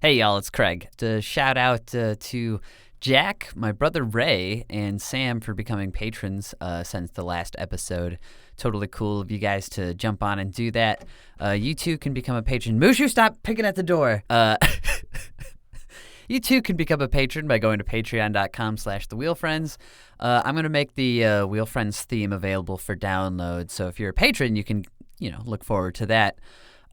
Hey y'all, it's Craig. To shout out to Jack, my brother Ray, and Sam for becoming patrons since the last episode. Totally cool of you guys to jump on and do that. You too can become a patron. Mushu, stop picking at the door. You too can become a patron by going to patreon.com/thewheelfriends. I'm going to make the Wheel Friends theme available for download. So if you're a patron, you can, look forward to that.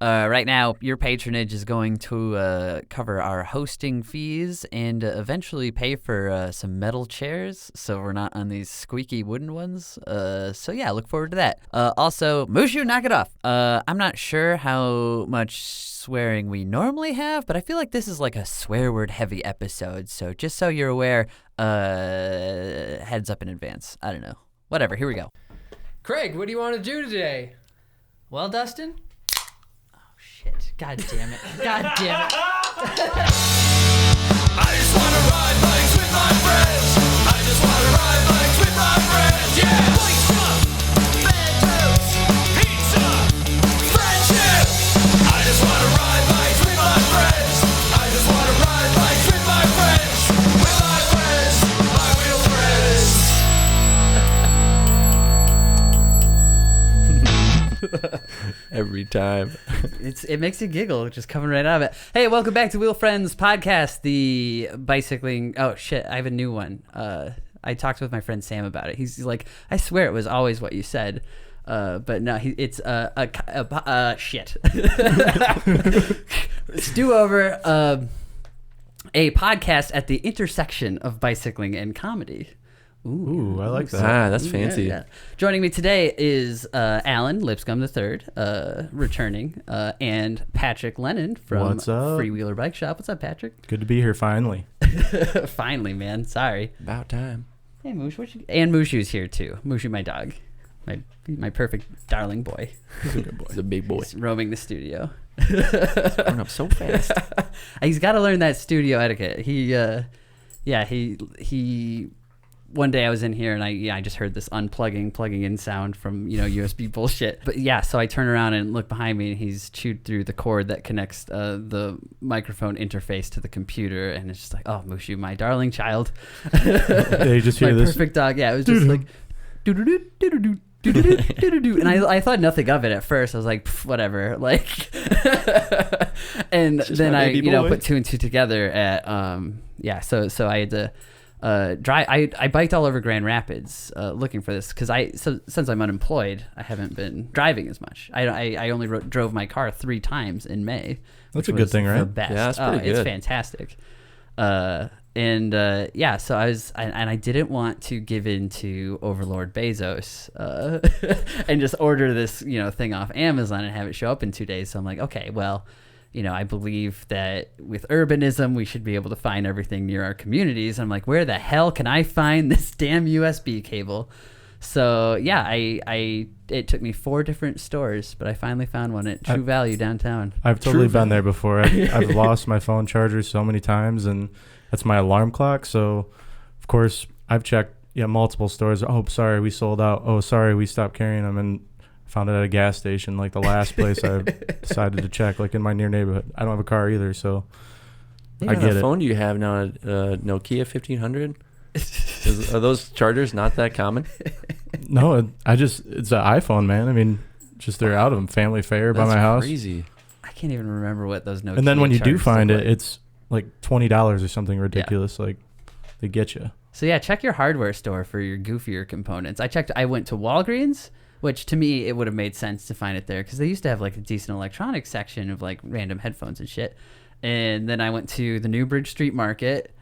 Right now, your patronage is going to cover our hosting fees and eventually pay for some metal chairs, so we're not on these squeaky wooden ones. So yeah, look forward to that. Also, Mushu, knock it off. I'm not sure how much swearing we normally have, but I feel like this is like a swear word heavy episode, so just so you're aware, heads up in advance. I don't know. Whatever, here we go. Craig, what do you want to do today? Well, Dustin? Shit. God damn it. God damn it. I just want to ride bikes with my friends. I just want to ride bikes with my friends. Yeah. Bike stuff, Phantoms, pizza, friendship. I just want to ride bikes with my friends. I just want to ride bikes with my friends. With my friends, my wheel friends. Every time. It makes you giggle just coming right out of it. Hey, welcome back to Wheel Friends Podcast, the bicycling. Oh shit, I have a new one. I talked with my friend Sam about it. He's like, I swear it was always what you said, but no, it's shit. Let's do over a podcast at the intersection of bicycling and comedy. Ooh, I like that. That's fancy. Yeah. Joining me today is Alan Lipscomb III, returning, and Patrick Lennon from What's up? Freewheeler Bike Shop. What's up, Patrick? Good to be here finally. Finally, man. Sorry. About time. Hey, Moosh. And Mushu's here, too. Mushu, my dog. My perfect darling boy. He's a good boy. He's a big boy. He's roaming the studio. He's grown up so fast. He's got to learn that studio etiquette. He one day I was in here and I just heard this plugging in sound from, USB bullshit. But yeah, so I turn around and look behind me and he's chewed through the cord that connects the microphone interface to the computer. And it's just like, oh, Mushu, my darling child. Yeah, you just hear my this. perfect dog. Yeah, it was just like, doo-doo-doo, doo-doo-doo. And I thought nothing of it at first. I was like, whatever, like, and then I put two and two together at so I had to drive. I biked all over Grand Rapids looking for this because since I'm unemployed, I haven't been driving as much. I only drove my car 3 times in May. That's a good thing, right? The best. Yeah, that's pretty good. It's fantastic. So I didn't want to give in to Overlord Bezos and just order this thing off Amazon and have it show up in 2 days. So I'm like, okay, well, I believe that with urbanism we should be able to find everything near our communities. I'm like, where the hell can I find this damn USB cable? So yeah, it took me 4 different stores, but I finally found one at True Value downtown. I've totally been there before. I've lost my phone charger so many times, and that's my alarm clock. So, of course, I've checked multiple stores. Oh, sorry, we sold out. Oh, sorry, we stopped carrying them, and found it at a gas station, like the last place I decided to check, like in my near neighborhood. I don't have a car either, so I get it. What phone do you have now? Nokia 1500? Are those chargers not that common? No, it's an iPhone, man. I mean, just they're out of them. Family Fare by my house. Crazy. I can't even remember what those Nokia. And then when you do find it, it's like $20 or something ridiculous. Like they get you. So yeah, check your hardware store for your goofier components. I went to Walgreens, which to me it would have made sense to find it there because they used to have like a decent electronics section of like random headphones and shit. And then I went to the Newbridge Street Market.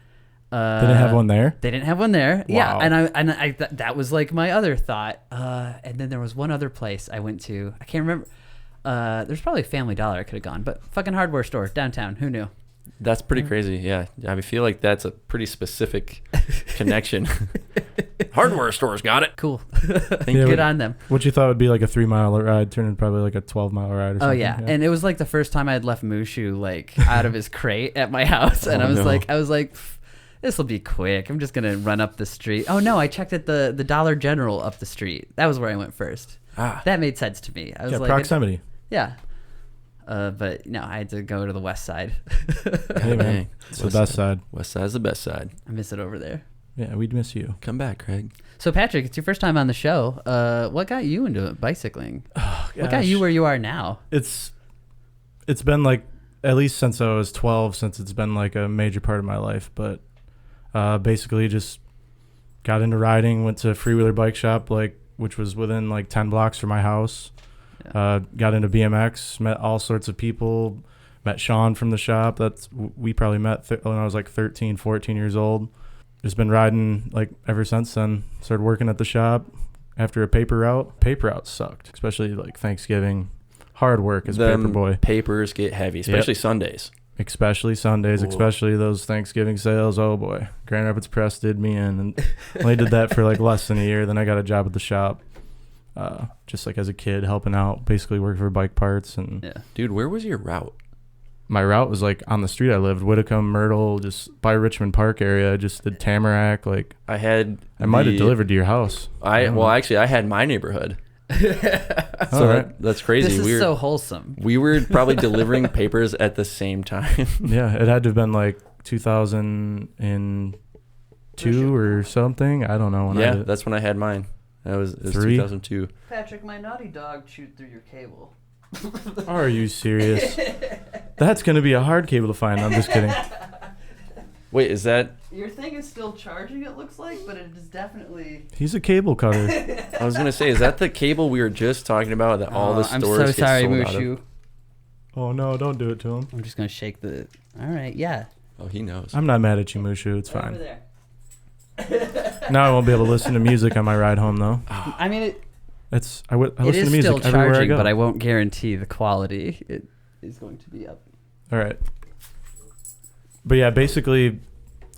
They didn't have one there? They didn't have one there. Wow. Yeah, and I that was like my other thought. And then there was one other place I went to. I can't remember. There's probably a Family Dollar I could have gone, but fucking hardware store downtown. Who knew? That's pretty crazy. Yeah, I feel like that's a pretty specific connection. Hardware stores got it. Cool. Yeah, Good on them. What you thought would be like a 3-mile ride turned into probably like a 12-mile ride or something. Oh yeah, and it was like the first time I had left Mushu like out of his crate at my house, and I was like, this will be quick. I'm just gonna run up the street. Oh no, I checked at the Dollar General up the street. That was where I went first. That made sense to me. I was like, proximity. Yeah. But no, I had to go to the west side. Hey, man. Dang. It's the best side. West side's the best side. I miss it over there. Yeah, we'd miss you. Come back, Craig. So Patrick, it's your first time on the show. What got you into bicycling? What got you where you are now? It's been like at least since I was 12, since it's been like a major part of my life. But basically just got into riding, went to Freewheeler bike shop, like which was within like 10 blocks from my house. Yeah. Got into BMX, met all sorts of people, met Sean from the shop. We probably met when I was like 13, 14 years old. Just been riding like ever since then. Started working at the shop after a paper route. Paper route sucked, especially like Thanksgiving. Hard work as a paper boy. Papers get heavy, especially Sundays. Especially Sundays, Ooh. Especially those Thanksgiving sales. Oh boy. Grand Rapids Press did me in, and only did that for like less than a year. Then I got a job at the shop. Just like as a kid helping out, basically working for bike parts. And Yeah. Dude, where was your route? my route was like on the street I lived, Whitcomb, Myrtle, just by Richmond Park area. I just did Tamarack. Like I might have delivered to your house. Actually I had my neighborhood. So Alright. that's crazy. This is so wholesome. We were probably delivering papers at the same time. Yeah, it had to have been like 2002 or something. I don't know when I did it. That's when I had mine. It was 3? 2002. Patrick, my naughty dog chewed through your cable. Are you serious? That's going to be a hard cable to find. I'm just kidding. Wait, is that? Your thing is still charging, it looks like, but it is definitely... He's a cable cutter. I was gonna say, is that the cable we were just talking about that all the stores I'm so get sorry, sold out Mushu. of? Oh, no, don't do it to him. I'm just going to shake the... All right, yeah. Oh, he knows. I'm not mad at you, Mushu. It's Over fine. there. Now I won't be able to listen to music on my ride home, though. I mean, I it listen is to music still everywhere I charging, go. but I won't guarantee the quality. It is going to be up. All right. But yeah, basically,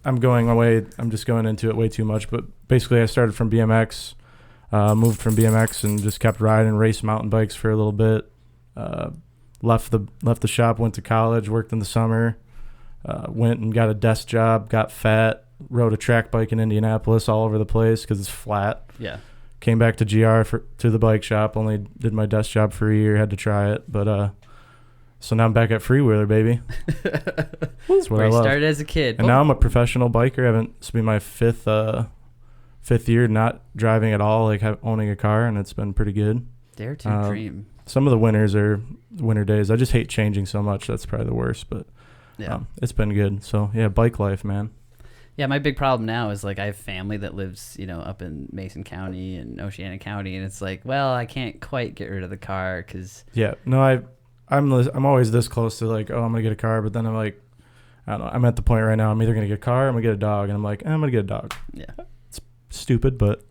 I'm just going into it way too much. But basically, I started from BMX, moved from BMX, and just kept riding, raced mountain bikes for a little bit. Left the shop, went to college, worked in the summer, went and got a desk job, got fat, rode a track bike in Indianapolis all over the place because it's flat. Yeah. Came back to GR to the bike shop. Only did my desk job for a year. Had to try it, but so now I'm back at Freewheeler, baby. That's what Where I you love. started as a kid. And now I'm a professional biker. It's been my fifth year not driving at all, like owning a car, and it's been pretty good. Dare to dream. Some of the winters are winter days. I just hate changing so much. That's probably the worst, but Yeah. it's been good. So yeah, bike life, man. Yeah, my big problem now is like I have family that lives, up in Mason County and Oceana County, and it's like, well, I can't quite get rid of the car because Yeah, no, I'm always this close to like, oh, I'm gonna get a car, but then I'm like, I don't know. I'm at the point right now. I'm either gonna get a car, or I'm gonna get a dog, and I'm like, I'm gonna get a dog. yeah, Stupid, but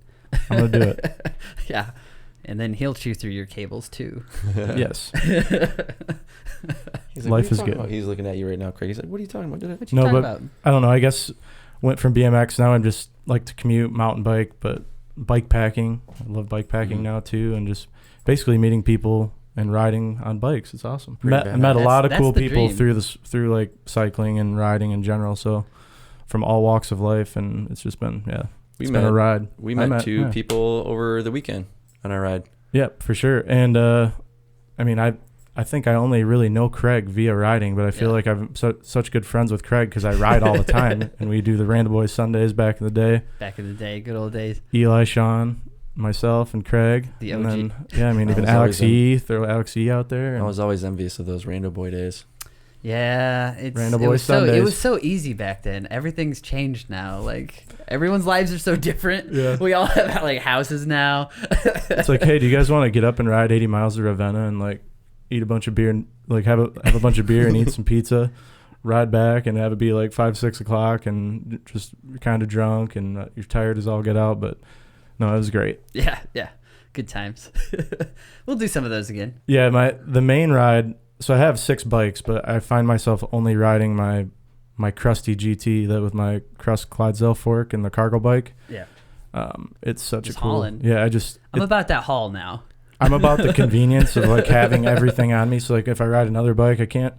I'm gonna do it. yeah, and then he'll chew through your cables too. Yes. He's Life "What are you is talking good." about?" He's looking at you right now, Craig. He's like, "What are you talking about?" What you No, talking but about? I don't know. I guess went from BMX. Now I'm just like to commute, mountain bike, but bike packing. I love bike packing now too, and just basically meeting people and riding on bikes. It's awesome. Pretty Met a lot of That's cool the people dream. through like cycling and riding in general. So from all walks of life, and it's just been it's been a ride. We I met two yeah. people over the weekend on our ride. Yep, for sure. And I mean, I think I only really know Craig via riding, but I feel Yeah. like I'm such good friends with Craig because I ride all the time, and we do the Random Boys Sundays back in the day. Back in the day, good old days. Eli, Sean, myself, and Craig. The and OG. then, yeah, I mean, I even was Alex always E. Throw Alex E. out there. I and- was always envious of those Rando Boy days. Yeah, it Random was Boys so it Sundays. was so easy back then. Everything's changed now. Like everyone's lives are so different. Yeah. We all have like houses now. It's like, hey, do you guys want to get up and ride 80 miles to Ravenna and like eat a bunch of beer and like have a bunch of beer and eat some pizza, ride back and have it be like 5-6 o'clock and just kind of drunk and you're tired as all get out, but no, it was great. Yeah, good times. We'll do some of those again. Yeah, the main ride. So I have 6 bikes, but I find myself only riding my crusty GT that with my Crust Clydesdale fork and the cargo bike. Yeah, It's such Just a cool. hauling. Yeah, I'm about that haul now. I'm about the convenience of like having everything on me. So like if I ride another bike, I can't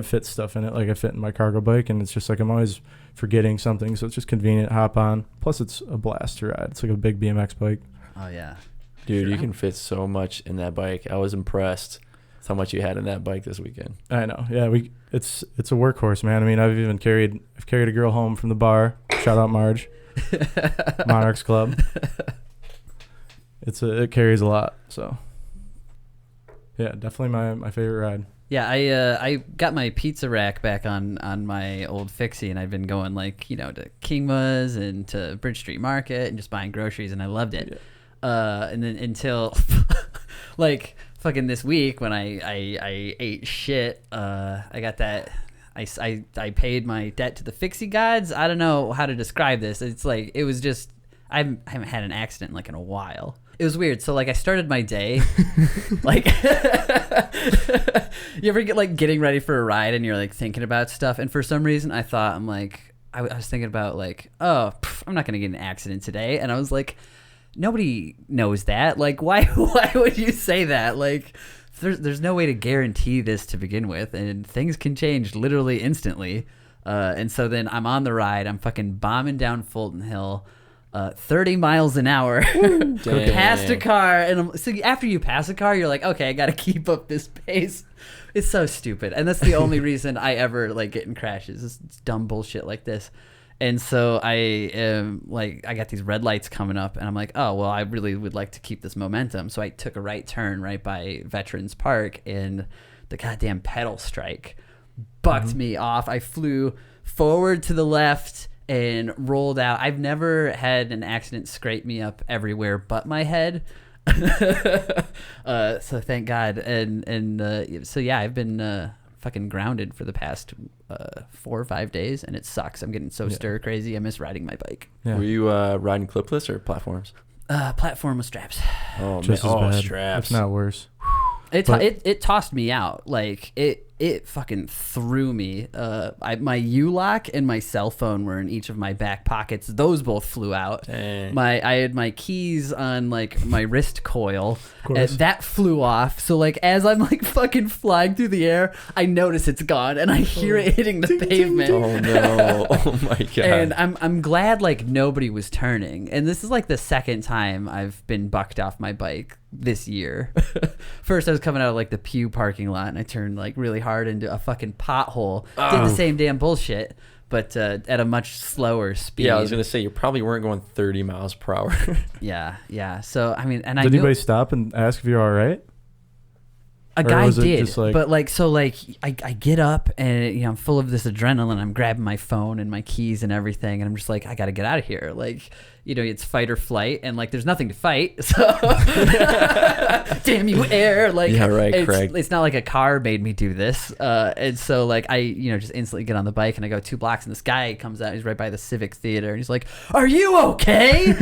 fit stuff in it like I fit in my cargo bike, and it's just like I'm always forgetting something. So it's just convenient. Hop on. Plus it's a blast to ride. It's like a big BMX bike. Oh yeah, Dude, Sure. you can fit so much in that bike. I was impressed. how much you had in that bike this weekend. I know. Yeah, it's a workhorse, man. I mean, I've carried a girl home from the bar. Shout out Marge. Monarchs Club. It carries a lot. So yeah, definitely my favorite ride. Yeah, I got my pizza rack back on my old Fixie, and I've been going to Kingma's and to Bridge Street Market and just buying groceries, and I loved it. Yeah. And then until fucking this week when I ate shit, I got that. I paid my debt to the Fixie gods. I don't know how to describe this. It's it was just I haven't had an accident in a while. It was weird. So I started my day you ever get getting ready for a ride and you're thinking about stuff, and for some reason I thought I was thinking about I'm not gonna get in an accident today, and I was nobody knows that. Why would you say that? There's no way to guarantee this to begin with, and things can change literally instantly. And so then I'm on the ride. I'm fucking bombing down Fulton Hill, 30 miles an hour, past a car. And so after you pass a car, you're okay, I got to keep up this pace. It's so stupid. And that's the only reason I ever get in crashes. It's dumb bullshit like this. And so I am I got these red lights coming up, and I'm oh, well, I really would like to keep this momentum. So I took a right turn right by Veterans Park, and the goddamn pedal strike bucked me off. I flew forward to the left and rolled out. I've never had an accident scrape me up everywhere but my head. So thank God. And so yeah, I've been fucking grounded for the past 4 or 5 days, and it sucks. I'm getting so stir crazy. I miss riding my bike. Yeah. Were you riding clipless or platforms? Platform with straps. Oh, Just man. as bad. Straps. If not worse. It tossed me out. It fucking threw me. My U-lock and my cell phone were in each of my back pockets. Those both flew out. Dang. I had my keys on my wrist coil, and course. that flew off. So as I'm fucking flying through the air, I notice it's gone, and I hear it hitting the pavement. Oh no! Oh my God! And I'm glad nobody was turning. And this is the second time I've been bucked off my bike this year. First I was coming out of the Pew parking lot, and I turned really hard into a fucking pothole. Did the same damn bullshit, but at a much slower speed. Yeah, I was gonna say you probably weren't going 30 miles per hour. Yeah. So I mean, and Did anybody stop and ask if you're all right? A Or guy was it did, just but I get up, and I'm full of this adrenaline. I'm grabbing my phone and my keys and everything, and I'm just I gotta get out of here. It's fight or flight, and there's nothing to fight. So damn you, air! Yeah, right, Craig. It's not like a car made me do this. And so I just instantly get on the bike, and I go 2 blocks, and this guy comes out. He's right by the Civic Theater, and he's "Are you okay?"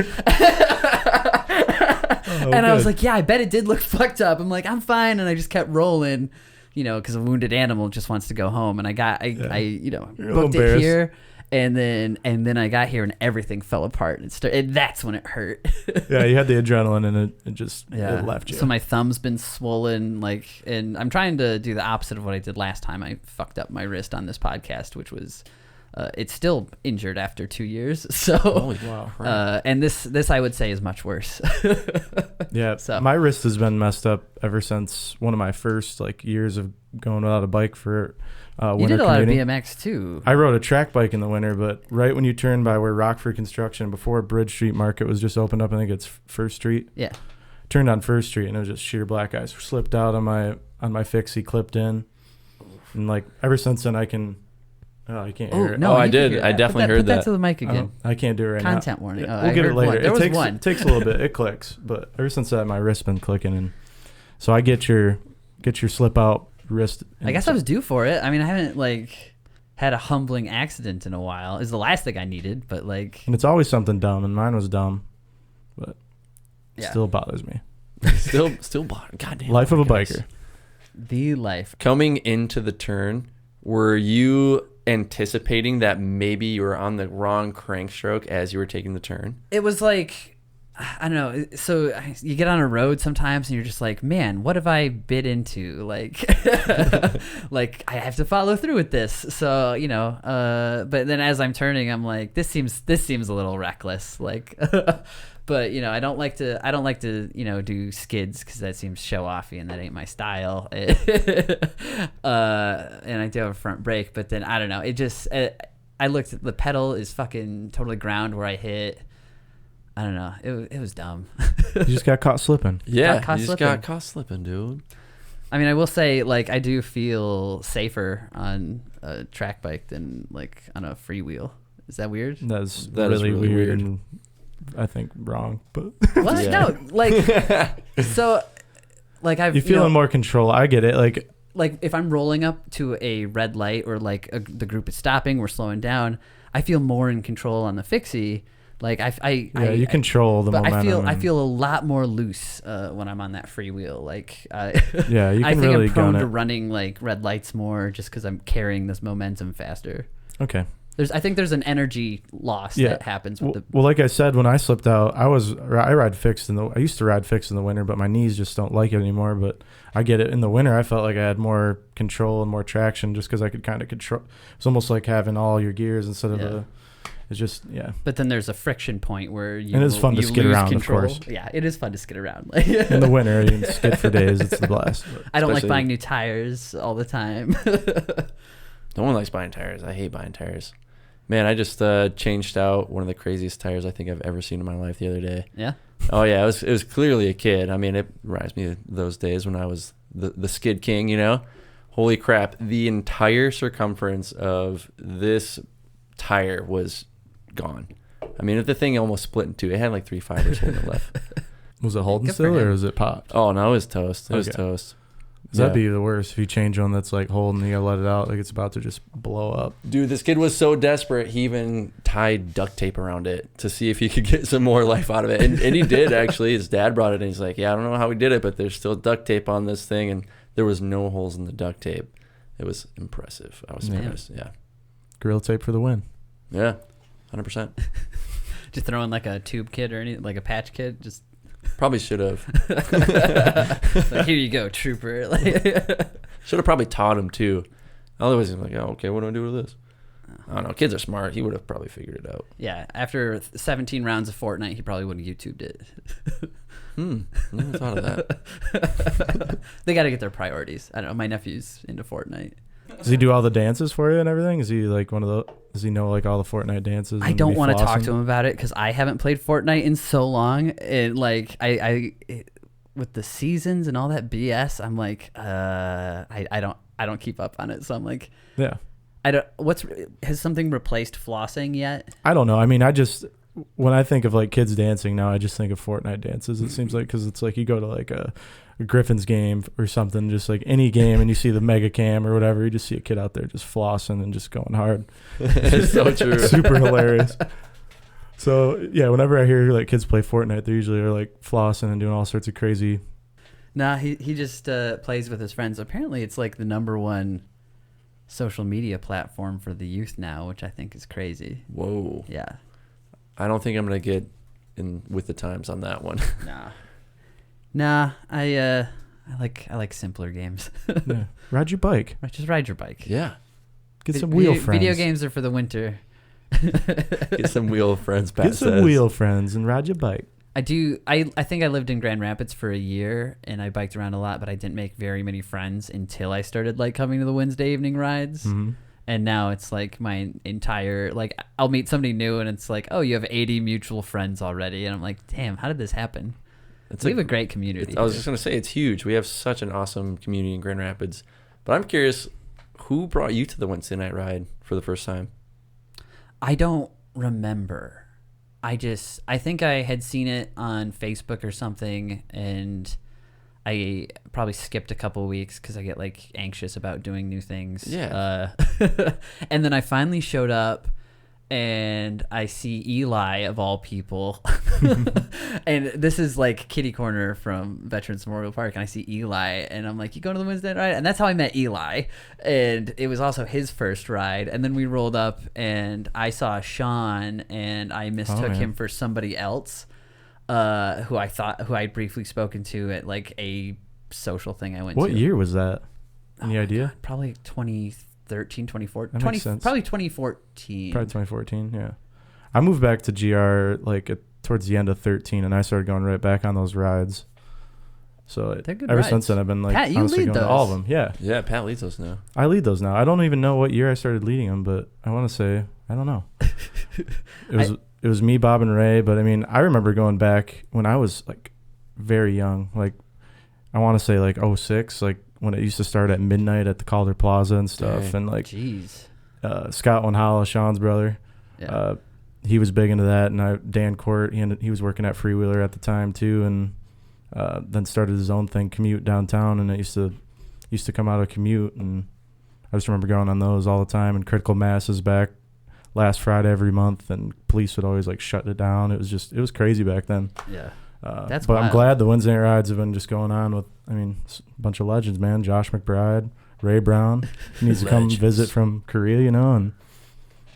And I was yeah, I bet it did look fucked up. I'm I'm fine, and I just kept rolling, because a wounded animal just wants to go home. And I booked it here, and then I got here, and everything fell apart. And that's when it hurt. Yeah, you had the adrenaline, and it just Yeah. it left you. So my thumb's been swollen, and I'm trying to do the opposite of what I did last time. I fucked up my wrist on this podcast, which was. It's still injured after 2 years, so Holy wow! and this I would say is much worse. Yeah, So- my wrist has been messed up ever since one of my first years of going without a bike for winter You did a lot of commuting. BMX too. I rode a track bike in the winter, but right when you turn by where Rockford Construction, before Bridge Street Market was just opened up, I think it's First Street. Yeah. Turned on First Street, and it was just sheer black ice. Slipped out on my Fixie, clipped in, and ever since then I can. Oh, I can't hear it. no, Oh, I you can did. hear I that. definitely put heard that that. to the mic again. I can't do it right now. Content warning. Oh, We'll I get it heard later. one. There was one. It takes a little bit. It clicks, but ever since that, my wrist's been clicking, and so I get your slip out wrist. I guess I was due for it. I mean, I haven't had a humbling accident in a while. Is the last thing I needed, but and it's always something dumb, and mine was dumb, but it Yeah. still bothers me. still bottom. Goddamn. Life of a guys. biker. the life. Coming into the turn, were you anticipating that maybe you were on the wrong crank stroke as you were taking the turn? It was I don't know. So you get on a road sometimes and you're just like, man, what have I bit into? Like, like I have to follow through with this. So, you know, but then as I'm turning, I'm like, this seems a little reckless. Like, but you know, I don't like to, you know, do skids cause that seems show offy and that ain't my style. And I do have a front brake, but then I don't know. It just, I looked at the pedal is fucking totally ground where I hit. I don't know. It was dumb. You just got caught slipping. Yeah, caught you just slipping. got caught slipping, dude. I mean, I will say, like, I do feel safer on a track bike than like on a freewheel. Is that weird? That is really weird, weird. and I think wrong. But What? Yeah. No, like, so, like I've you feel know, in more control. I get it. like if I'm rolling up to a red light or like the group is stopping, we're slowing down. I feel more in control on the Fixie. Like you control the but momentum. I feel a lot more loose when I'm on that freewheel. Like, Yeah, you I can think really I'm prone gun to it. running like red lights more just because I'm carrying this momentum faster. Okay. I think there's an energy loss Yeah. that happens with Well, like I said, when I slipped out, I ride fixed I used to ride fixed in the winter, but my knees just don't like it anymore. But I get it in the winter. I felt like I had more control and more traction just because I could kind of control. It's almost like having all your gears instead of it's just, yeah. But then there's a friction point where you And it's fun to you skid lose around, of control. course. Yeah, it is fun to skid around. In the winter, you can skid for days. It's the blast. I don't like Especially- buying new tires all the time. No one likes buying tires. I hate buying tires. Man, I just changed out one of the craziest tires I think I've ever seen in my life the other day. Yeah. Oh yeah, it was clearly a kid. I mean, it reminds me of those days when I was the skid king, you know? Holy crap, the entire circumference of this tire was gone. I mean, the thing almost split in two. It had like 3 fibers holding it left. Was it holding Good for still, or him. was it popped? Oh no, it was toast. It was Okay. toast. That'd be the worst if you change one that's like holding, you gotta let it out, like it's about to just blow up. Dude, this kid was so desperate, he even tied duct tape around it to see if he could get some more life out of it. And he did, actually. His dad brought it, and he's like, yeah, I don't know how we did it, but there's still duct tape on this thing, and there was no holes in the duct tape. It was impressive. I was Man. surprised. Yeah. Gorilla tape for the win. Yeah, 100%. Just throw in like a tube kit or anything, like a patch kit. Just Probably should have. like, here you go, trooper. Like, Should have probably taught him, too. Otherwise, he's like, oh, okay, what do I do with this? I don't know. Kids are smart. He would have probably figured it out. yeah, after 17 rounds of Fortnite, he probably would have YouTubed it. Never thought of that. They got to get their priorities. I don't know. My nephew's into Fortnite. Does he do all the dances for you and everything? Is he like one of the? Does he know like all the Fortnite dances? I don't want to talk to him about it because I haven't played Fortnite in so long, and like with the seasons and all that BS, I'm like, I don't keep up on it. So I'm like, Yeah, I don't. Has something replaced flossing yet? I don't know. I mean, when I think of like kids dancing now, I just think of Fortnite dances. It seems like because it's like you go to like a Griffin's game or something, just like any game, and you see the mega cam or whatever, you just see a kid out there just flossing and just going hard. It's so true. Super hilarious. So yeah, whenever I hear like kids play Fortnite, they usually are like flossing and doing all sorts of crazy. Nah, he just plays with his friends. Apparently, it's like the #1 social media platform for the youth now, which I think is crazy. Whoa. Yeah. I don't think I'm going to get in with the times on that one. Nah, I like simpler games. Yeah. Ride your bike. Just ride your bike. Yeah. Get some wheel friends. Video games are for the winter. Get some wheel friends, Pat Get some says. wheel friends and ride your bike. I think I lived in Grand Rapids for a year and I biked around a lot, but I didn't make very many friends until I started like coming to the Wednesday evening rides. Mm-hmm. And now it's like my entire, like I'll meet somebody new and it's like, oh, you have 80 mutual friends already. And I'm like, damn, how did this happen? We have a great community. I was just going to say, it's huge. We have such an awesome community in Grand Rapids. But I'm curious, who brought you to the Wednesday night ride for the first time? I don't remember. I think I had seen it on Facebook or something, and I probably skipped a couple of weeks because I get like anxious about doing new things. Yeah. And then I finally showed up, and I see Eli of all people, and this is like kitty corner from Veterans Memorial Park, and I see Eli, and I'm like, "You going to the Wednesday night ride?" And that's how I met Eli, and it was also his first ride. And then we rolled up, and I saw Sean, and I mistook him for somebody else. who I'd briefly spoken to at like a social thing I went to. What year was that? Any idea? God, probably 2013, 2014. That makes sense. Probably 2014. Probably 2014. Yeah, I moved back to GR like towards the end of 13, and I started going right back on those rides. So They're good ever rides. since then, I've been like Pat, you honestly lead going to all of those. them. Yeah, Yeah, Pat leads us now. I lead those now. I don't even know what year I started leading them, but I want to say I don't know. It was me, Bob, and Ray. But I mean, I remember going back when I was like very young. Like I want to say like 06, like when it used to start at midnight at the Calder Plaza and stuff. Dang. And like Jeez. Scott Winhala, Sean's brother, Yeah. he was big into that. And Dan Court, he was working at Freewheeler at the time too, and then started his own thing, Commute downtown, and it used to come out of Commute, and I just remember going on those all the time. And Critical Mass is back last Friday every month, and police would always like shut it down. It was crazy back then. Yeah. But wild. I'm glad the Wednesday night rides have been just going on with, I mean, a bunch of legends, man. Josh McBride, Ray Brown. He needs to come Legends. visit from Korea, and I don't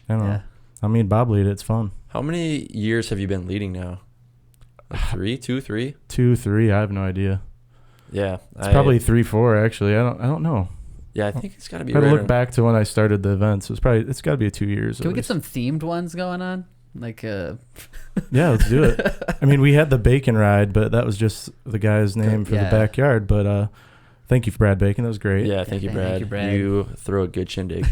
know. Yeah. I mean, Bob lead it. It's fun. How many years have you been leading now? Like 3, 2, 3? 2, 3. I have no idea. Yeah, It's probably 3, 4. Actually, I don't know. Yeah, I think it's got to be. I gotta right look around- back to when I started the events. It's got to be 2 years. Can at we get least. some themed ones going on? Like Yeah, let's do it. I mean, we had the bacon ride, but that was just the guy's name for Yeah. the backyard. But thank you, Brad Bacon. That was great. Yeah, thank you, Brad. Thank you, Brad. You throw a good shindig.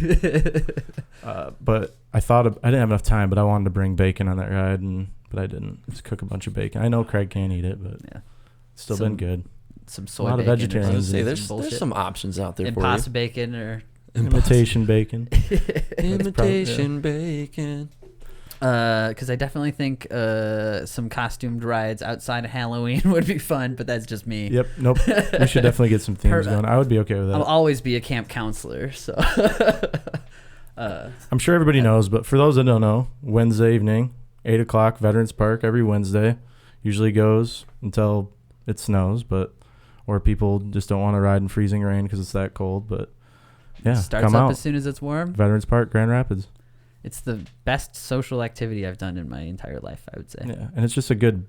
But I didn't have enough time, but I wanted to bring bacon on that ride, but I didn't. Just cook a bunch of bacon. I know Craig can't eat it, but Yeah. it's still Some been good. some soy lot of bacon. I vegetarians. was gonna say, Some there's some options out there for Impossible bacon or Imitation bacon. you. Imitation bacon. because I definitely think some costumed rides outside of Halloween would be fun, but that's just me. Yep. Nope. We should definitely get some themes going. I would be okay with I'll that. always be a camp counselor, so I'm sure everybody knows, but for those that don't know, Wednesday evening, 8 o'clock, Veterans Park every Wednesday. Usually goes until it snows, or people just don't want to ride in freezing rain because it's that cold. But yeah, starts come up out. as soon as it's warm. Veterans Park, Grand Rapids. It's the best social activity I've done in my entire life, I would say. Yeah, and it's just a good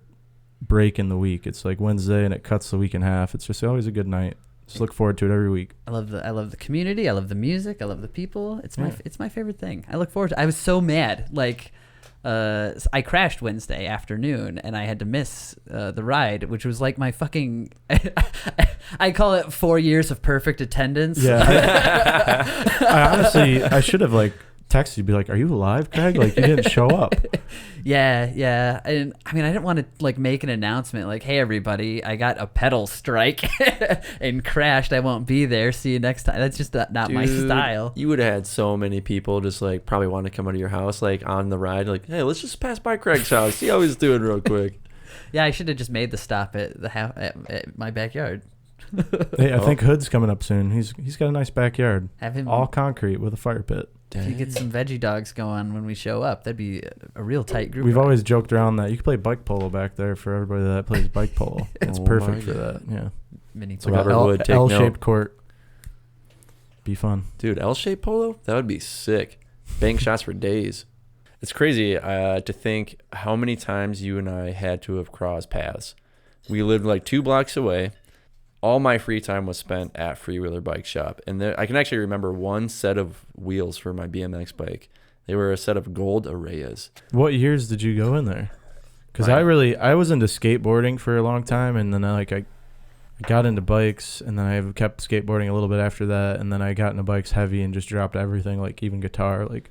break in the week. It's like Wednesday, and it cuts the week in half. It's just always a good night. Just look forward to it every week. I love the community. I love the music. I love the people. It's Yeah. my favorite thing. I look forward to. I was so mad. Like, I crashed Wednesday afternoon, and I had to miss the ride, which was like my fucking. I call it 4 years of perfect attendance. Yeah, I should have like texted you, be like, "Are you alive, Craig? Like you didn't show up." Yeah. And I mean, I didn't want to like make an announcement like, "Hey, everybody, I got a pedal strike and crashed. I won't be there. See you next time." That's just not my Dude, style. You would have had so many people just like probably want to come out of your house like on the ride, like, hey, let's just pass by Craig's house, see how he's doing real quick. Yeah, I should have just made the stop at at my backyard. Hey, I think Hood's coming up soon. He's got a nice backyard, Have him all concrete with a fire pit. If you get some veggie dogs going when we show up, that'd be a real tight group. We've always joked around that you could play bike polo back there for everybody that plays bike polo. It's Oh perfect my for that. God. Yeah, mini. it's like Robert an Wood, take L-shaped note. court. Be fun. Dude, L-shaped polo? That would be sick. Bank shots for days. It's crazy to think how many times you and I had to have crossed paths. We lived like 2 blocks away. All my free time was spent at Freewheeler Bike Shop. And I can actually remember one set of wheels for my BMX bike. They were a set of gold Arrayas. What years did you go in there? Because Right. I was into skateboarding for a long time, and then I got into bikes, and then I kept skateboarding a little bit after that, and then I got into bikes heavy and just dropped everything, like even guitar. Like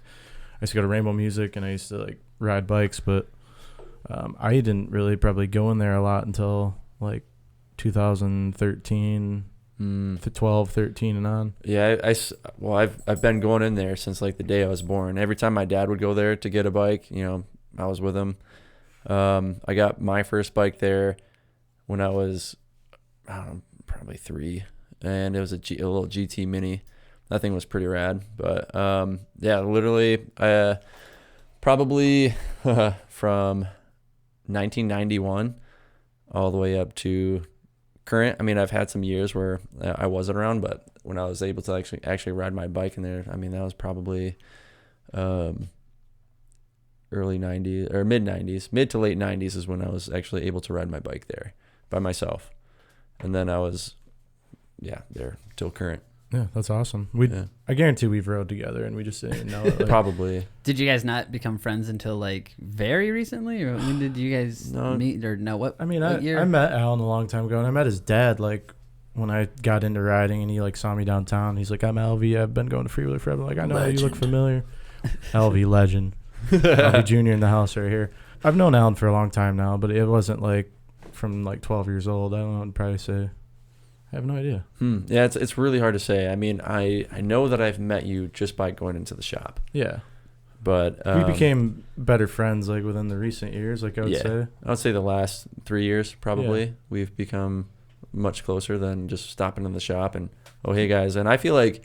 I used to go to Rainbow Music, and I used to like ride bikes, but I didn't really probably go in there a lot until like 2013, 12, 13 and on. Yeah, I've been going in there since like the day I was born. Every time my dad would go there to get a bike, I was with him. I got my first bike there when I was, I don't know, probably 3, and it was a little GT Mini. That thing was pretty rad. But yeah, literally, probably from 1991 all the way up to current. I mean, I've had some years where I wasn't around, but when I was able to actually ride my bike in there, I mean, that was probably early 90s or mid 90s, mid to late 90s is when I was actually able to ride my bike there by myself. And then I was, there till current. Yeah, that's awesome. I guarantee we've rode together and we just didn't know it. Like, Probably. Did you guys not become friends until like very recently, or when did you guys meet? Or no? What? I mean, what year? I met Alan a long time ago, and I met his dad like when I got into riding, and he like saw me downtown. He's like, "I'm LV. I've been going to Freewheeler forever." I'm like, I know you look familiar. LV legend. LV Junior in the house right here. I've known Alan for a long time now, but it wasn't like from like 12 years old. I don't know. I'd probably say. I have no idea. Yeah, it's really hard to say. I mean, I know that I've met you just by going into the shop. Yeah. But we became better friends like within the recent years, like I would say. I would say the last 3 years probably. We've become much closer than just stopping in the shop and, oh, hey, guys. And I feel like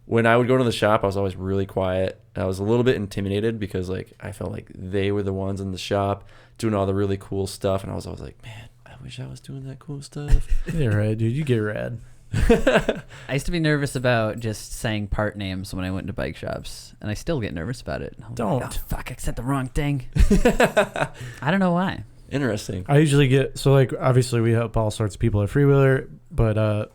when I would go to the shop, I was always really quiet. I was a little bit intimidated because like I felt like they were the ones in the shop doing all the really cool stuff. And I was always like, man, I wish I was doing that cool stuff. Yeah, right, dude. You get rad. I used to be nervous about just saying part names when I went to bike shops, and I still get nervous about it. Don't. Like, oh, fuck, I said the wrong thing. I don't know why. Interesting. I usually get, so like obviously we help all sorts of people at Freewheeler, but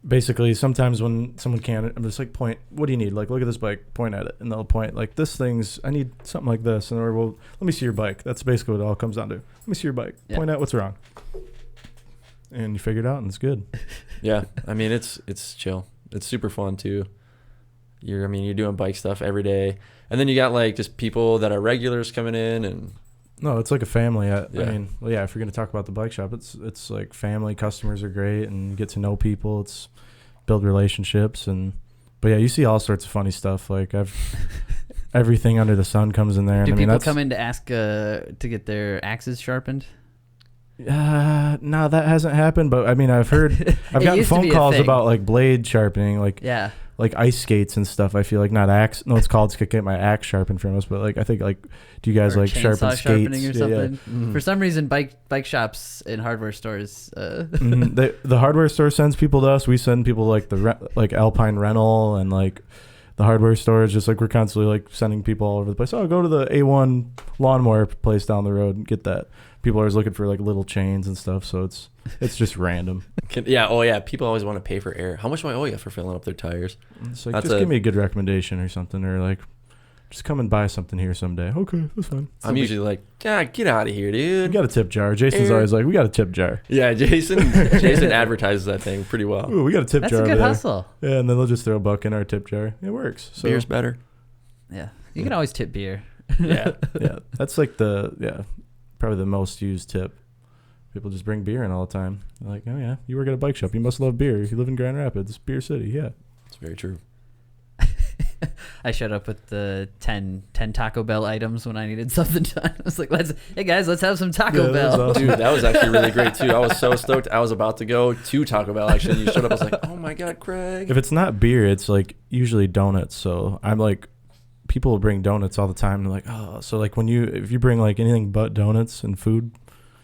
basically sometimes when someone can't, I'm just like, point, what do you need? Like, look at this bike, point at it. And they'll point like, this thing's, I need something like this. And well, let me see your bike. That's basically what it all comes down to. Let me see your bike. Yeah. Point out what's wrong. And you figure it out and it's good. Yeah, I mean it's chill. It's super fun too. You're doing bike stuff every day, and then you got like just people that are regulars coming in, and no, it's like a family. I mean, well, yeah, if you're gonna talk about the bike shop, it's like family. Customers are great, and you get to know people. It's build relationships, but yeah, you see all sorts of funny stuff. Like everything under the sun comes in there. Do and people come in to ask to get their axes sharpened? No, that hasn't happened. But I mean, I've gotten phone calls about like blade sharpening, like ice skates and stuff. I feel like not axe. No, it's called to get my axe sharpened from us. But like I think like, do you guys or like sharpen skates or something? Yeah. Mm-hmm. For some reason, bike shops and hardware stores. The hardware store sends people to us. We send people like like Alpine Rental and like the hardware store is just like we're constantly like sending people all over the place. Oh, go to the A1 lawnmower place down the road and get that. People are always looking for like little chains and stuff, so it's just random. People always want to pay for air. How much do I owe you for filling up their tires? It's like, just give me a good recommendation or something, or like just come and buy something here someday. Okay, that's fine. I'm usually like, get out of here, dude. We got a tip jar. Jason's always like, we got a tip jar. Yeah, Jason advertises that thing pretty well. Ooh, we got a tip That's jar. That's a good there. hustle. Yeah, and then they'll just throw a buck in our tip jar. It works. So. Beer's better. Yeah, you can always tip beer. Yeah. That's like probably the most used tip. People just bring beer in all the time. They're like, oh yeah, you work at a bike shop. You must love beer. You live in Grand Rapids, Beer City. Yeah. It's very true. I showed up with the 10 Taco Bell items when I needed something done. I was like, hey guys, let's have some Taco Bell. Awesome. Dude, that was actually really great too. I was so stoked. I was about to go to Taco Bell actually. You showed up. I was like, oh my God, Craig. If it's not beer, it's like usually donuts. So I'm like, people will bring donuts all the time. They're like, oh, so like if you bring like anything but donuts and food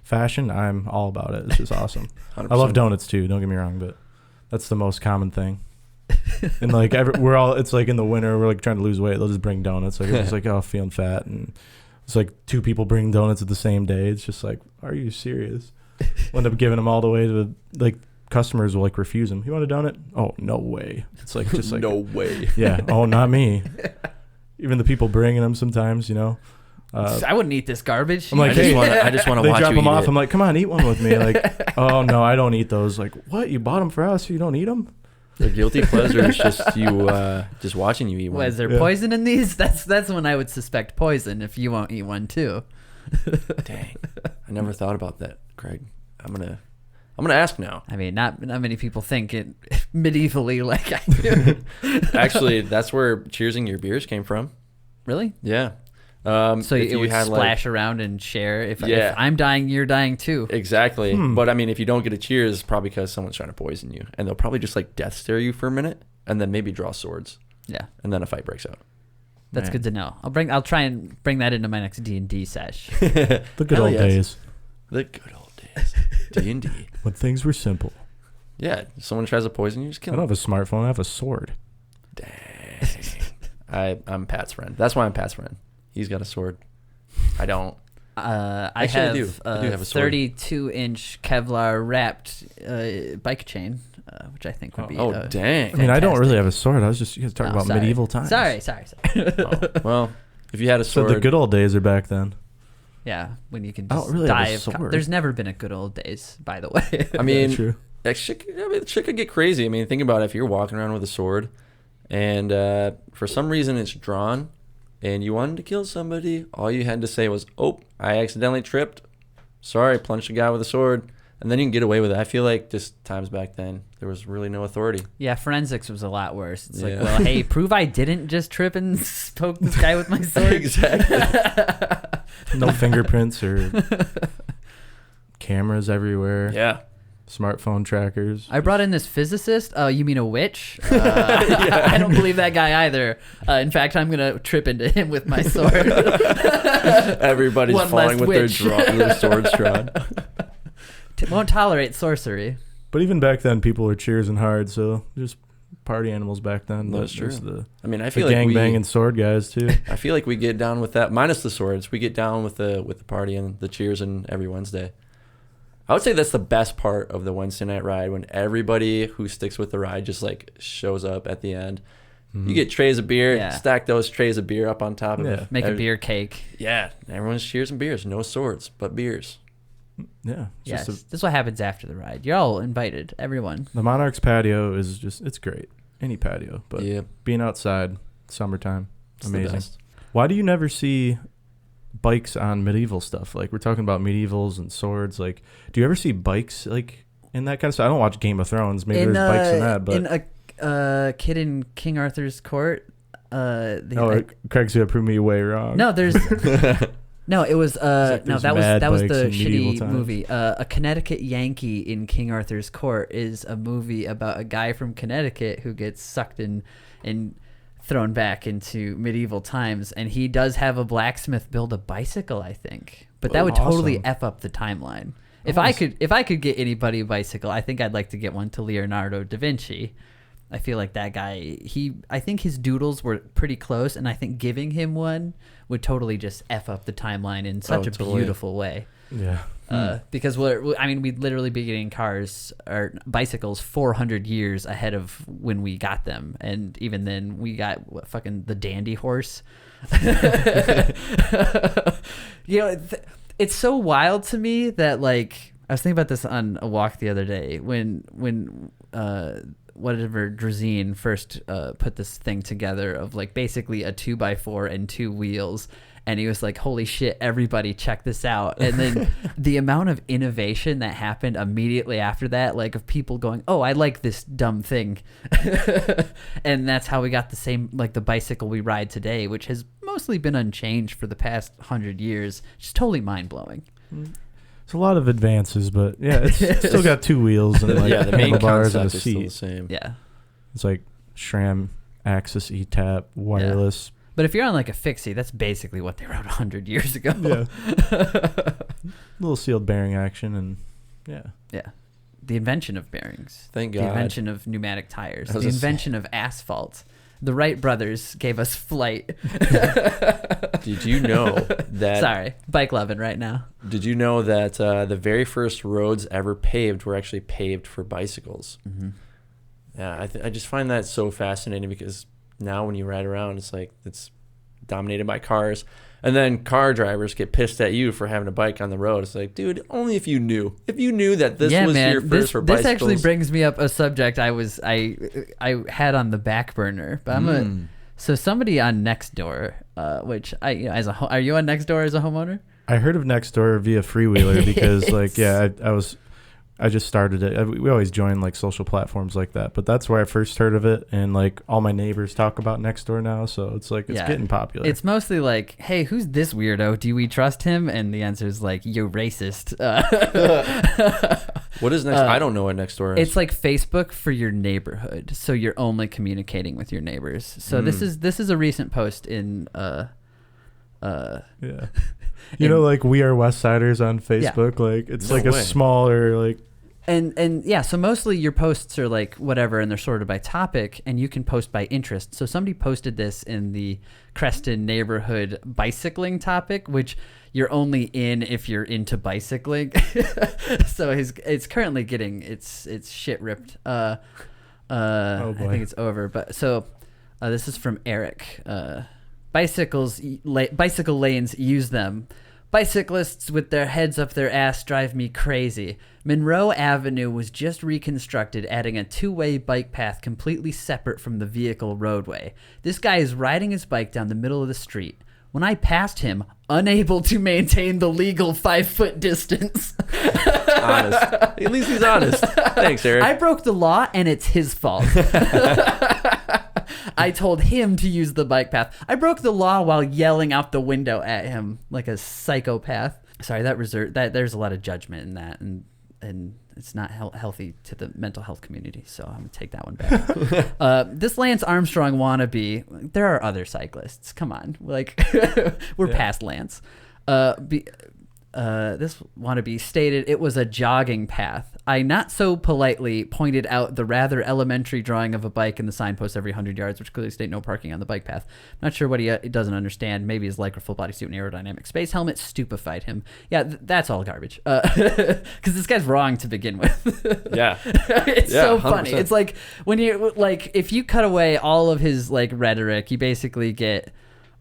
fashion, I'm all about it. It's just awesome. 100%. I love donuts too. Don't get me wrong, but that's the most common thing. And like it's like in the winter, we're like trying to lose weight. They'll just bring donuts. Like it's like, oh, feeling fat, and it's like 2 people bring donuts at the same day. It's just like, are you serious? We'll end up giving them all the way to like customers will like refuse them. You want a donut? Oh, no way. It's like just like no way. Yeah. Oh, not me. Even the people bringing them sometimes, you know. I wouldn't eat this garbage. I'm like, I just want to they watch drop you them eat off. it. I'm like, come on, eat one with me. Like, oh no, I don't eat those. Like, what? You bought them for us? You don't eat them? The guilty pleasure is just you, just watching you eat one. Is there poison in these? That's when I would suspect poison if you won't eat one too. Dang, I never thought about that, Craig. I'm gonna ask now. I mean, not many people think it medievally like I do. Actually, that's where cheersing your beers came from. Really? Yeah. So if it would had, splash around and share. If Yeah. I'm dying, you're dying too. Exactly. But I mean, if you don't get a cheers, it's probably because someone's trying to poison you, and they'll probably just like death stare you for a minute, and then maybe draw swords, Yeah, and then a fight breaks out. that's Man. good to know. I'll try and bring that into my next D&D sesh. The good Hell old yes. days The good old days. D&D. when things were simple. Yeah. If someone tries to poison you, just I kill don't them. have a smartphone. I have a sword. Dang. I'm Pat's friend. That's why I'm Pat's friend. He's got a sword. I don't. I Actually, I have, do. I do have a sword. 32-inch Kevlar wrapped bike chain, which I think would be. Oh, dang. I mean, I don't really fantastic. have a sword. I was just you guys talking Oh, about sorry. medieval times. Sorry. Oh, well, if you had a So sword, the good old days are back then. Yeah, when you can I just don't really have a dive. sword. There's never been a good old days, by the way. I mean, True. shit could get crazy. I mean, think about it. If you're walking around with a sword and for some reason it's drawn and you wanted to kill somebody, all you had to say was, oh, I accidentally tripped. Sorry, punched a guy with a sword. And then you can get away with it. I feel like just times back then, there was really no authority. Yeah, forensics was a lot worse. It's Yeah. like, well, hey, prove I didn't just trip and poke this guy with my sword. Exactly. No fingerprints or cameras everywhere. Yeah. Smartphone trackers. I brought in this physicist. Oh, you mean a witch? I don't believe that guy either. In fact, I'm going to trip into him with my sword. Everybody's One falling less with witch. their swords drawn. Won't tolerate sorcery. But even back then, people were cheersing hard, so just party animals back then. That's true. There's The, I mean, I the feel like gang banging sword guys too. I feel like we get down with that, minus the swords. We get down with the party and the cheers and every Wednesday. I would say that's the best part of the Wednesday night ride, when everybody who sticks with the ride just like shows up at the end. Mm-hmm. You get trays of beer, Yeah. stack those trays of beer up on top of Yeah. it. Make a beer cake. Yeah, everyone's cheers and beers. No swords, but beers. Yeah. It's Yes, just this is what happens after the ride. You're all invited, everyone. the Monarch's patio is just, it's great. Any patio. But Yeah, being outside, summertime, it's the amazing. best. Why do you never see bikes on medieval stuff? Like, we're talking about medievals and swords. Like, do you ever see bikes, like, in that kind of stuff? I don't watch Game of Thrones. Maybe there's bikes in that, but... in a kid in King Arthur's court. Craig's gonna prove me way wrong. No, there's no. It was like no. there's That was mad the bikes in medieval shitty times. movie. A Connecticut Yankee in King Arthur's court is a movie about a guy from Connecticut who gets sucked in and thrown back into medieval times, and he does have a blacksmith build a bicycle, I think. But that Oh, would totally awesome. f up the timeline. If Nice. I could get anybody a bicycle, I think I'd like to get one to Leonardo da Vinci. I feel like that guy, I think his doodles were pretty close, and I think giving him one would totally just f up the timeline in such a totally. beautiful way. Yeah. Because we'd literally be getting cars or bicycles 400 years ahead of when we got them, and even then we got fucking the dandy horse. It's so wild to me that, like, I was thinking about this on a walk the other day when whatever Drazine first put this thing together of, like, basically a 2x4 and two wheels, and he was like, holy shit, everybody check this out. And then the amount of innovation that happened immediately after that, like, of people going, oh, I like this dumb thing. And that's how we got the same, like, the bicycle we ride today, which has mostly been unchanged for the past 100 years. Just totally mind-blowing. It's a lot of advances, but yeah, it's still got two wheels and like Yeah, the main handlebars and a concept is still the seat. same. Yeah. It's like SRAM, Axis, ETAP, wireless. But if you're on, like, a Fixie, that's basically what they wrote 100 years ago. Yeah. Little sealed bearing action and yeah. Yeah. The invention of bearings. Thank The God. invention of pneumatic tires. I The was just- invention of asphalt. The Wright brothers gave us flight. Did you know that? Sorry. Bike loving right now. Did you know that the very first roads ever paved were actually paved for bicycles? Mm-hmm. Yeah, I just find that so fascinating because now when you ride around, it's like it's dominated by cars. And then car drivers get pissed at you for having a bike on the road. It's like, dude, only if you knew. If you knew that this was your first for bicycles. This actually brings me up a subject I had on the back burner. But so somebody on Nextdoor, which are you on Nextdoor as a homeowner? I heard of Nextdoor via Freewheeler because like, yeah, I just started it. We always join like social platforms like that, but that's where I first heard of it. And like all my neighbors talk about Nextdoor now. So it's like, it's Yeah. getting popular. It's mostly like, hey, who's this weirdo? Do we trust him? And the answer is like, you're racist. What is next? I don't know what Nextdoor is. It's like Facebook for your neighborhood. So you're only communicating with your neighbors. So this is a recent post in yeah. You know, like We Are West Siders on Facebook. Like it's No like way. a smaller like And yeah, so mostly your posts are like whatever, and they're sorted by topic, and you can post by interest. So somebody posted this in the Creston neighborhood bicycling topic, which you're only in if you're into bicycling. So it's currently getting its shit ripped. Oh boy. I think it's over. But so this is from Eric. Bicycle lanes, use them. Bicyclists with their heads up their ass drive me crazy. Monroe Avenue was just reconstructed, adding a two-way bike path completely separate from the vehicle roadway. This guy is riding his bike down the middle of the street. When I passed him, unable to maintain the legal 5-foot distance. Honest. At least he's honest. Thanks, Eric. I broke the law, and it's his fault. I told him to use the bike path. I broke the law while yelling out the window at him like a psychopath. Sorry, that there's a lot of judgment in that, and it's not healthy to the mental health community. So I'm gonna take that one back. This Lance Armstrong wannabe. There are other cyclists. Come on, like we're past Lance. This wannabe stated it was a jogging path. I not so politely pointed out the rather elementary drawing of a bike in the signpost every 100 yards, which clearly state no parking on the bike path. Not sure what he doesn't understand. Maybe his Lycra full bodysuit and aerodynamic space helmet stupefied him. Yeah, that's all garbage. Because this guy's wrong to begin with. Yeah. It's so funny. 100%. It's like when you like if you cut away all of his like rhetoric, you basically get.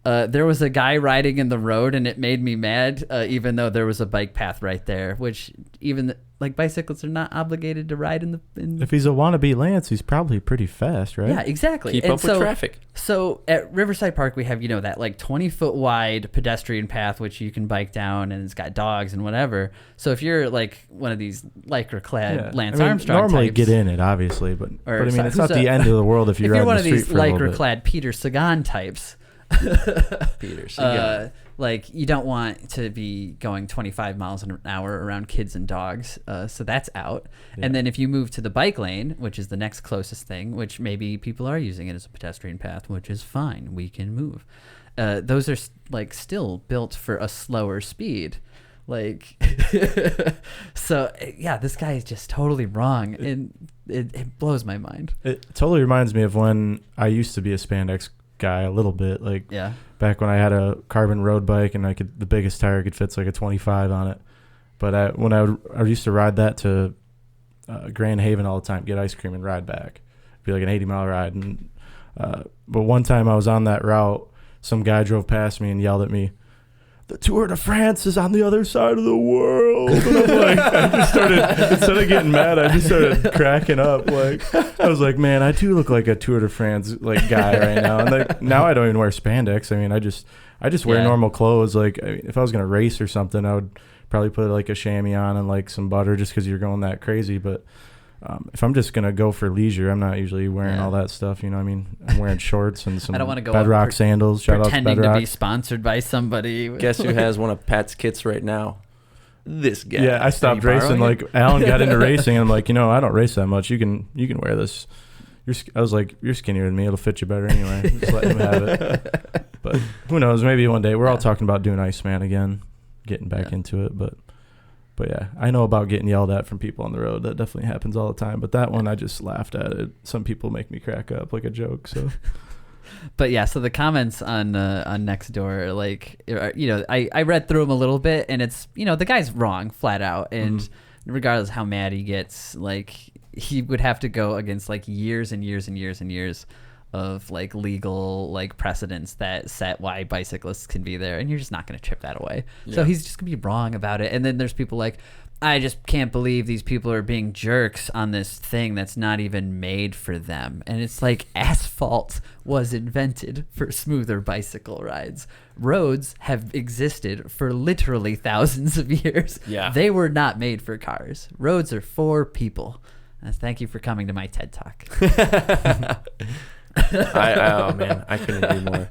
There was a guy riding in the road, and it made me mad, even though there was a bike path right there, which even like bicyclists are not obligated to ride in the. If he's a wannabe Lance, he's probably pretty fast, right? Yeah, exactly. Keep And up with traffic. So at Riverside Park, we have that like 20-foot wide pedestrian path, which you can bike down, and it's got dogs and whatever. So if you're like one of these lycra clad Lance Armstrong normally types, get in it, obviously, but I mean, it's not who's the end of the world if you if ride you're one in of the these street for a little lycra bit. clad Peter Sagan types. Peter Sagan. Like you don't want to be going 25 miles an hour around kids and dogs, so that's out. Yeah. And then if you move to the bike lane, which is the next closest thing, which maybe people are using it as a pedestrian path, which is fine, we can move. Those are like still built for a slower speed. Like, so yeah, this guy is just totally wrong, and it blows my mind. It totally reminds me of when I used to be a spandex guy a little bit, like back when I had a carbon road bike and the biggest tire could fit like a 25 on it. But when I used to ride that to Grand Haven all the time, get ice cream and ride back. It'd be like an 80-mile ride. And but one time I was on that route, some guy drove past me and yelled at me, "The Tour de France is on the other side of the world." And I'm like, I just started, instead of getting mad, I just started cracking up. Like, I was like, man, I do look like a Tour de France like guy right now. And like, now I don't even wear spandex. I mean, I just wear normal clothes. Like, I mean, if I was gonna race or something, I would probably put like a chamois on and like some butter, just because you're going that crazy. But if I'm just gonna go for leisure, I'm not usually wearing all that stuff. You know what I mean? I'm wearing shorts and some I don't want to go Bedrock sandals. Shout out to pretending to Bedrock. be sponsored by somebody. Guess who has one of Pat's kits right now? This guy. Yeah, I stopped racing. Like Alan got into racing, and I'm like, I don't race that much. You can wear this. I was like, you're skinnier than me. It'll fit you better anyway. Just let him have it. But who knows? Maybe one day. We're all talking about doing Iceman again, getting back into it. But yeah, I know about getting yelled at from people on the road. That definitely happens all the time. But that one, I just laughed at it. Some people make me crack up like a joke. So. But yeah, so the comments on Nextdoor, like, I read through them a little bit, and it's, the guy's wrong flat out, and regardless how mad he gets, like, he would have to go against like years and years and years and years of like legal like precedents that set why bicyclists can be there, and you're just not going to chip that away. So he's just going to be wrong about it. And then there's people like, I just can't believe these people are being jerks on this thing that's not even made for them. And it's like, asphalt was invented for smoother bicycle rides. Roads have existed for literally thousands of years. Yeah. They were not made for cars. Roads are for people. Thank you for coming to my TED Talk. Oh man, I couldn't agree more.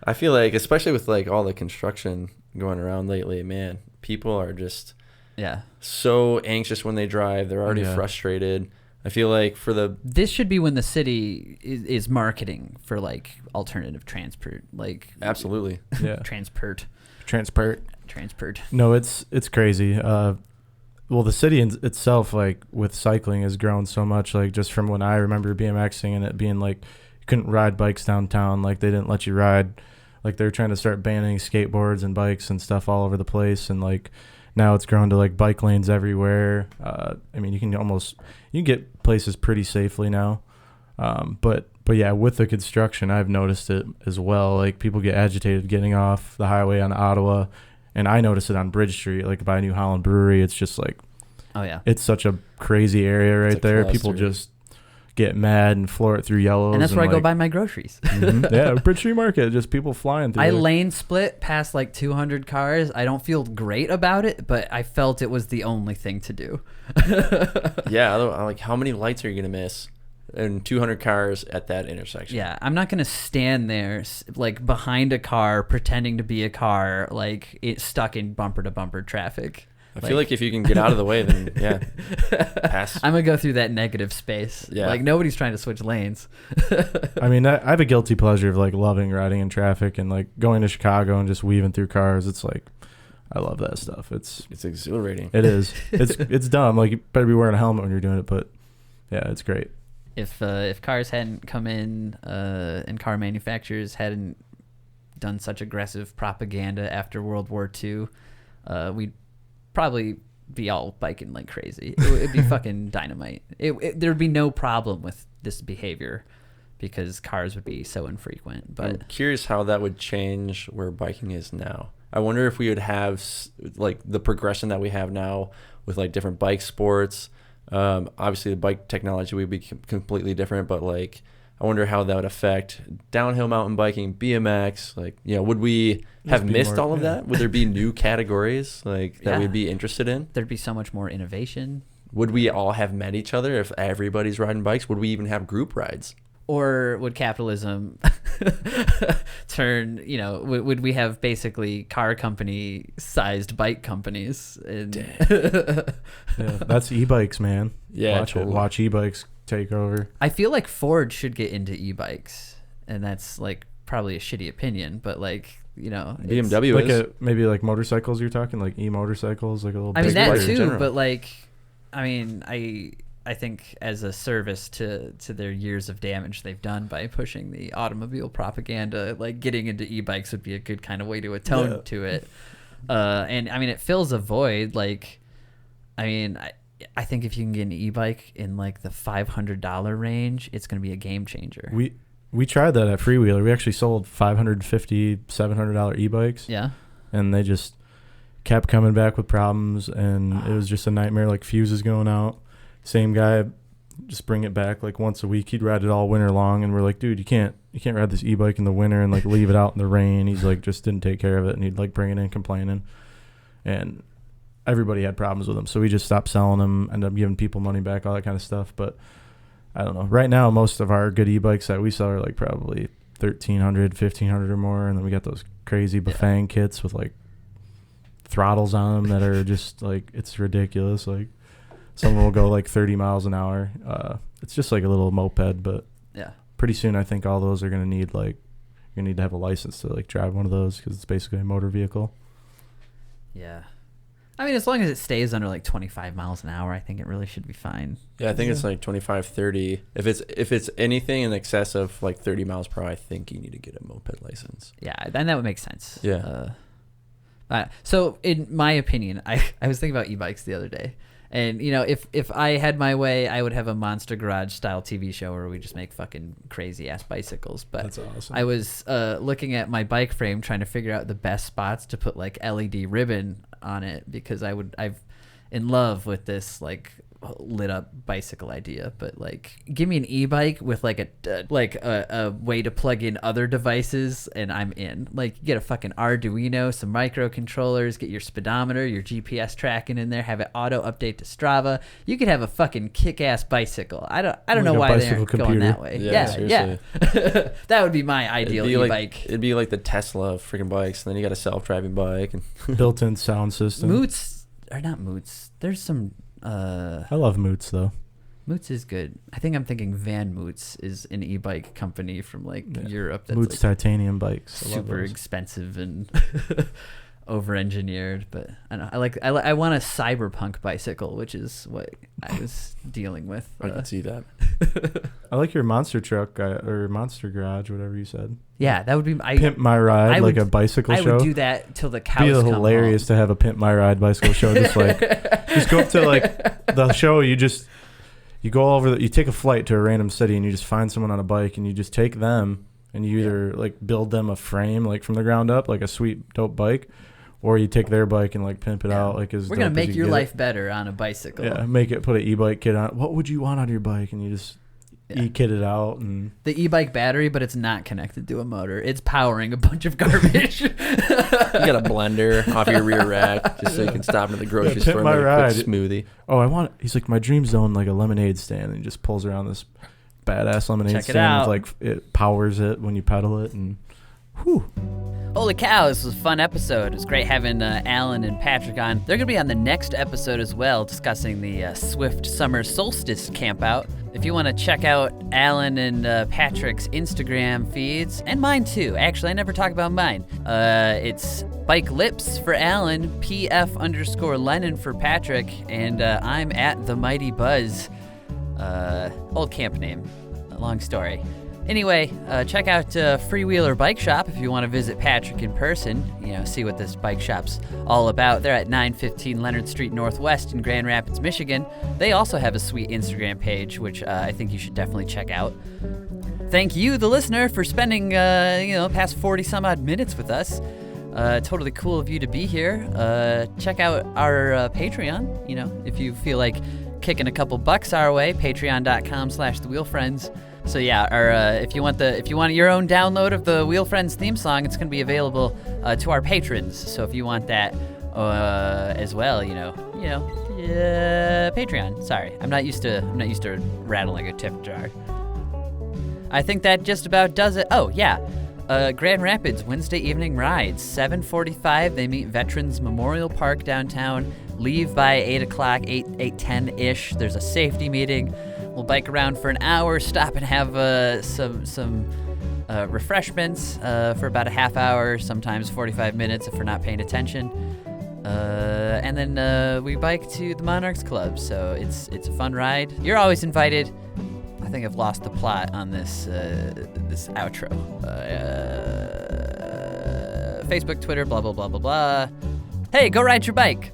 I feel like, especially with like all the construction going around lately, man, people are just so anxious when they drive. They're already frustrated. I feel like this should be when the city is marketing for like alternative transport, like absolutely transport. No, it's crazy. Well, the city itself, like with cycling, has grown so much. Like just from when I remember BMXing and it being like you couldn't ride bikes downtown. Like they didn't let you ride. Like they're trying to start banning skateboards and bikes and stuff all over the place. And like now it's grown to like bike lanes everywhere. I mean, you can get places pretty safely now. But yeah, with the construction, I've noticed it as well. Like people get agitated getting off the highway on Ottawa. And I noticed it on Bridge Street, like by New Holland Brewery. It's just like, Oh yeah. it's such a crazy area right It's a there. cluster. People just get mad and floor it through yellows. And that's where I go like, buy my groceries. mhm. Yeah, Bridge Street Market, just people flying through. I there. lane split past like 200 cars. I don't feel great about it, but I felt it was the only thing to do. Yeah, like how many lights are you gonna miss? And 200 cars at that intersection. Yeah, I'm not gonna stand there like behind a car pretending to be a car, like it's stuck in bumper to bumper traffic. I feel like if you can get out of the way, then yeah, pass. I'm gonna go through that negative space. Yeah. Like nobody's trying to switch lanes. I mean, I have a guilty pleasure of like loving riding in traffic and like going to Chicago and just weaving through cars. It's like, I love that stuff. It's exhilarating. It is. It's dumb. Like you better be wearing a helmet when you're doing it, but yeah, it's great. If cars hadn't come in and car manufacturers hadn't done such aggressive propaganda after World War II, we'd probably be all biking like crazy. It'd be fucking dynamite. There'd be no problem with this behavior because cars would be so infrequent. I'm But curious how that would change where biking is now. I wonder if we would have like the progression that we have now with like different bike sports. Obviously the bike technology would be completely different, but like I wonder how that would affect downhill mountain biking, BMX. Like, you know, would we have be missed more- all of yeah. that? Would there be new categories like that Yeah. we'd be interested in? there'd be so much more innovation. Would we all have met each other if everybody's riding bikes? Would we even have group rides? Or would capitalism turn, would we have basically car company sized bike companies? And Yeah, that's e-bikes, man. Yeah, watch totally. it. Watch e-bikes take over. I feel like Ford should get into e-bikes, and that's like probably a shitty opinion, but like, it's- BMW Like is. maybe like motorcycles. You're talking like e-motorcycles, like a little. I mean big that bikes in too, general. but like, I mean, I think as a service to their years of damage they've done by pushing the automobile propaganda, like getting into e-bikes would be a good kind of way to atone to it. And I mean, it fills a void. Like, I mean, I think if you can get an e-bike in like the $500 range, it's going to be a game changer. We tried that at Freewheeler. We actually sold $550, $700 e-bikes. Yeah. And they just kept coming back with problems, and it was just a nightmare. Like fuses going out. Same guy, just bring it back like once a week. He'd ride it all winter long, and we're like, dude, you can't ride this e-bike in the winter and like leave it out in the rain. He's like, just didn't take care of it, and he'd like bring it in complaining, and everybody had problems with him. So we just stopped selling them, ended up giving people money back, all that kind of stuff. But I don't know. Right now, most of our good e-bikes that we sell are like probably $1,300, $1,500 or more, and then we got those crazy Bafang kits with like throttles on them that are just like, it's ridiculous. Like some of them will go like 30 miles an hour. It's just like a little moped, but Yeah. pretty soon I think all those are going to need like, you're going to need to have a license to like drive one of those because it's basically a motor vehicle. Yeah. I mean, as long as it stays under like 25 miles an hour, I think it really should be fine. Yeah, I think it's like 25, 30. If it's anything in excess of like 30 miles per hour, I think you need to get a moped license. Yeah, then that would make sense. Yeah. So in my opinion, I was thinking about e-bikes the other day. And, if I had my way, I would have a Monster Garage style TV show where we just make fucking crazy ass bicycles. But That's awesome. I was looking at my bike frame trying to figure out the best spots to put like LED ribbon on it because I'm in love with this like lit up bicycle idea. But like, give me an e-bike with like a way to plug in other devices and I'm in. Like, you get a fucking Arduino, some microcontrollers, get your speedometer, your GPS tracking in there, have it auto update to Strava. You could have a fucking kick-ass bicycle. I don't Like know a why they bicycle aren't going computer. that way. Yeah, Yeah. That would be my ideal It'd be e-bike. it'd be like the Tesla of freaking bikes, and then you got a self-driving bike. And Built-in sound system. Moots are not Moots. There's some I love Moots though. Moots is good. I think I'm thinking Van Moots is an e-bike company from like Yeah. Europe that's Moots like titanium bikes. I love super those. expensive and over-engineered, but I don't know. I want a cyberpunk bicycle, which is what I was dealing with. I can see that. I like your monster truck or monster garage, whatever you said. Yeah, that would be. Pimp My Ride, like a bicycle show. I would do that till the cows It'd come be hilarious home. to have a Pimp My Ride bicycle show. Just go up to like the show. You go over. You take a flight to a random city and you just find someone on a bike and you just take them and you either like build them a frame like from the ground up, like a sweet dope bike, or you take their bike and like pimp it out like as we're gonna dope as make you your get life it. better on a bicycle. Yeah, put an e-bike kit on. What would you want on your bike? And you just e-kit it out and the e-bike battery, but it's not connected to a motor. It's powering a bunch of garbage. You got a blender off your rear rack just so you can stop into the grocery Pimp store and My make a Ride. quick smoothie. He's like, my dream zone like a lemonade stand, and he just pulls around this badass lemonade Check it stand out. with like it powers it when you pedal it, and whew. Holy cow, this was a fun episode. It was great having Alan and Patrick on. They're going to be on the next episode as well, discussing the Swift Summer Solstice campout. If you want to check out Alan and Patrick's Instagram feeds, and mine too. Actually, I never talk about mine. It's Bike Lips for Alan, PF_Lennon for Patrick, and I'm at The Mighty Buzz. Old camp name. Long story. Anyway, check out Freewheeler Bike Shop if you want to visit Patrick in person, see what this bike shop's all about. They're at 915 Leonard Street Northwest in Grand Rapids, Michigan. They also have a sweet Instagram page, which I think you should definitely check out. Thank you, the listener, for spending, past 40 some odd minutes with us. Totally cool of you to be here. Check out our Patreon, if you feel like kicking a couple bucks our way, patreon.com/thewheelfriends. So yeah, if you want your own download of the Wheel Friends theme song, it's going to be available to our patrons. So if you want that as well, Patreon. Sorry, I'm not used to rattling a tip jar. I think that just about does it. Oh yeah, Grand Rapids Wednesday evening rides, 7:45. They meet Veterans Memorial Park downtown. Leave by 8 o'clock, 8:10 ish. There's a safety meeting. We'll bike around for an hour, stop and have some refreshments for about a half hour, sometimes 45 minutes if we're not paying attention. And then we bike to the Monarchs Club, so it's a fun ride. You're always invited. I think I've lost the plot on this outro. Facebook, Twitter, blah, blah, blah, blah, blah. Hey, go ride your bike.